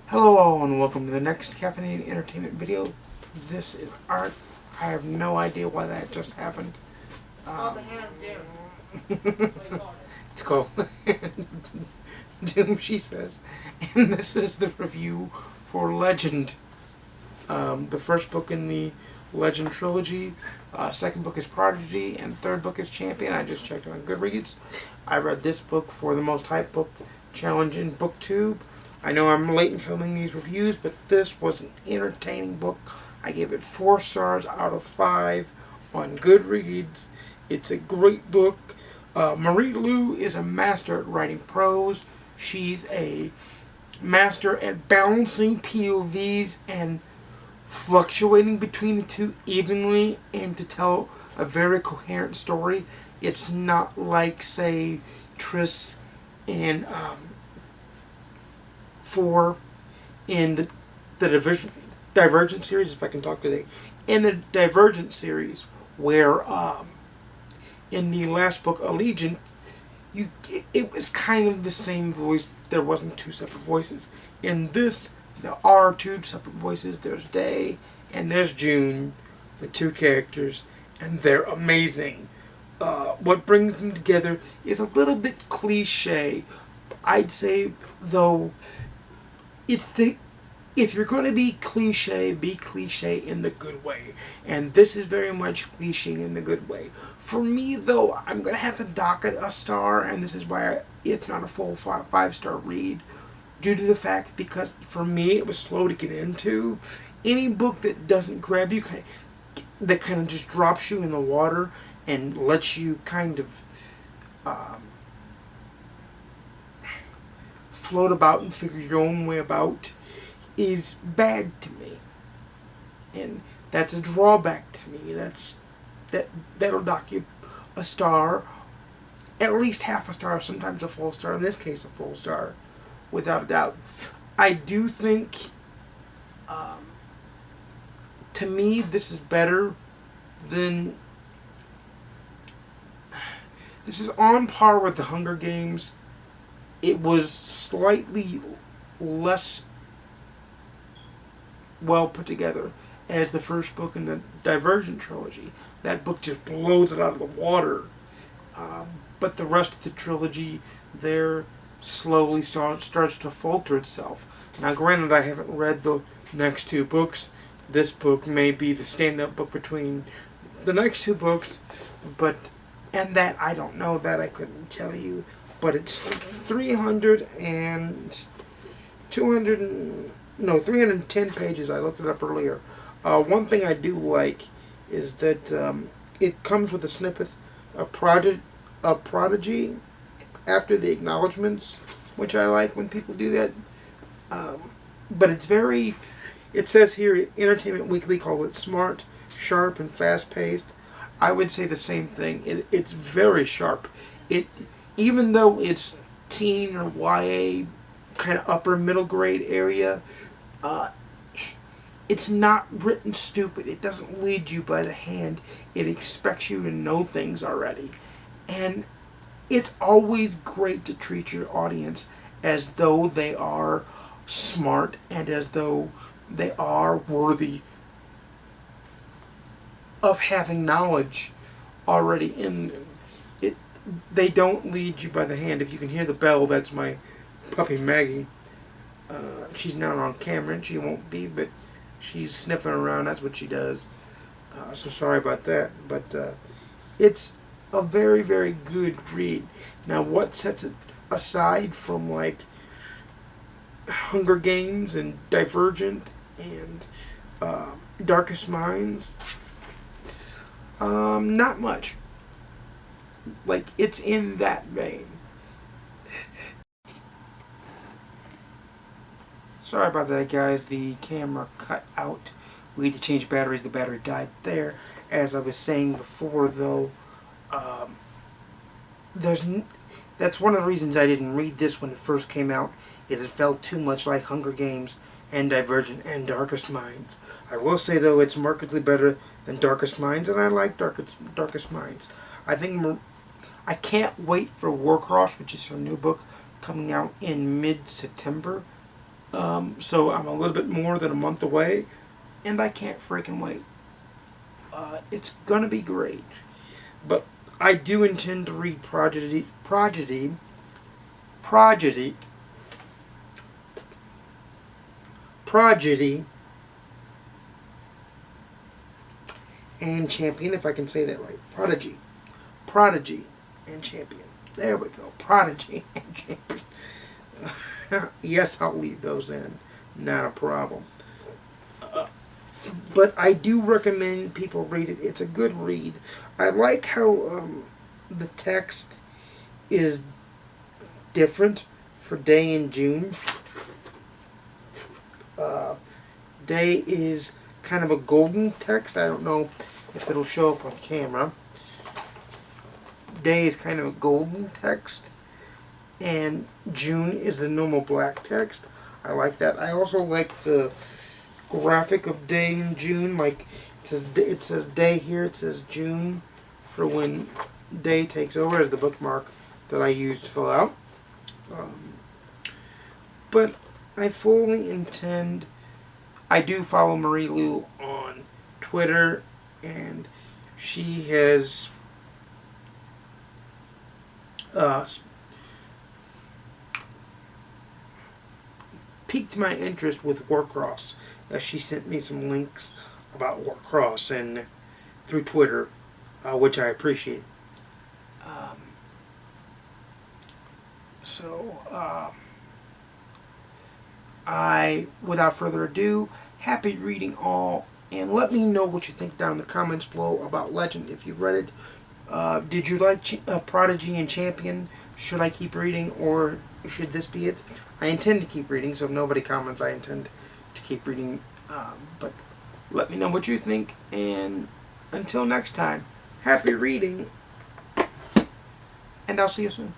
Hello all and welcome to the next Caffeinated Entertainment video. This is art. I have no idea why that just happened. It's called the Hand of Doom. It's called Doom, she says. And this is the review for Legend. The first book in the Legend trilogy. Second book is Prodigy, and third book is Champion. I just checked on Goodreads. I read this book for the most hyped book challenge in BookTube. I know I'm late in filming these reviews, but this was an entertaining book. I gave it 4 stars out of 5 on Goodreads. It's a great book. Marie Lu is a master at writing prose. She's a master at balancing POVs and fluctuating between the two evenly and to tell a very coherent story. It's not like, say, Triss and for in the Divergent series, if I can talk today, in the Divergent series, where in the last book, Allegiant, it was kind of the same voice. There wasn't 2 separate voices. In this, there are 2 separate voices. There's Day and there's June, the 2 characters, and they're amazing. What brings them together is a little bit cliche. I'd say, though, if you're going to be cliche in the good way. And this is very much cliche in the good way. For me, though, I'm going to have to dock it a star, and this is why it's not a full 5-star read. Due to the fact, because for me, it was slow to get into. Any book that doesn't grab you, that kind of just drops you in the water and lets you kind of float about and figure your own way about, is bad to me, and that's a drawback to me. That'll dock you a star, at least half a star, sometimes a full star. In this case, a full star, without a doubt. I do think, to me, this is better than. This is on par with the Hunger Games. It was slightly less well put together as the first book in the Divergent trilogy. That book just blows it out of the water. But the rest of the trilogy there slowly starts to falter itself. Now, granted, I haven't read the next 2 books. This book may be the stand-up book between the next 2 books, and that I don't know, that I couldn't tell you. But it's 310 pages. I looked it up earlier. One thing I do like is that it comes with a snippet of Prodigy after the acknowledgments, which I like when people do that. But it's very, it says here, Entertainment Weekly called it smart, sharp, and fast-paced. I would say the same thing. It's very sharp. Even though it's teen or YA, kind of upper middle grade area, it's not written stupid. It doesn't lead you by the hand. It expects you to know things already. And it's always great to treat your audience as though they are smart and as though they are worthy of having knowledge already in them. They don't lead you by the hand. If you can hear the bell, that's my puppy Maggie. She's not on camera, and she won't be, but she's sniffing around. That's what she does. So sorry about that. But it's a very, very good read. Now, what sets it aside from, like, Hunger Games and Divergent and Darkest Minds? Not much. Like, it's in that vein. Sorry about that, guys. The camera cut out. We had to change batteries. The battery died there. As I was saying before, though, that's one of the reasons I didn't read this when it first came out, is it felt too much like Hunger Games and Divergent and Darkest Minds. I will say, though, it's markedly better than Darkest Minds, and I like Darkest Minds. I can't wait for Warcross, which is her new book, coming out in mid-September. So I'm a little bit more than a month away, and I can't freaking wait. It's gonna be great. But I do intend to read Prodigy, and Champion, if I can say that right. Prodigy, and Champion. There we go. Prodigy and Champion. Yes, I'll leave those in. Not a problem. But I do recommend people read it. It's a good read. I like how the text is different for Day and June. Day is kind of a golden text. I don't know if it'll show up on camera. Day is kind of a golden text, and June is the normal black text. I like that. I also like the graphic of Day and June. Like it says Day here, it says June for when Day takes over as the bookmark that I use to fill out. But I fully intend. I do follow Marie Lou on Twitter, and she has piqued my interest with Warcross. She sent me some links about Warcross and through Twitter, which I appreciate. Without further ado, happy reading all, and let me know what you think down in the comments below about Legend if you've read it. Did you like Prodigy and Champion? Should I keep reading, or should this be it? I intend to keep reading, so if nobody comments, I intend to keep reading. But let me know what you think, and until next time, happy reading, and I'll see you soon.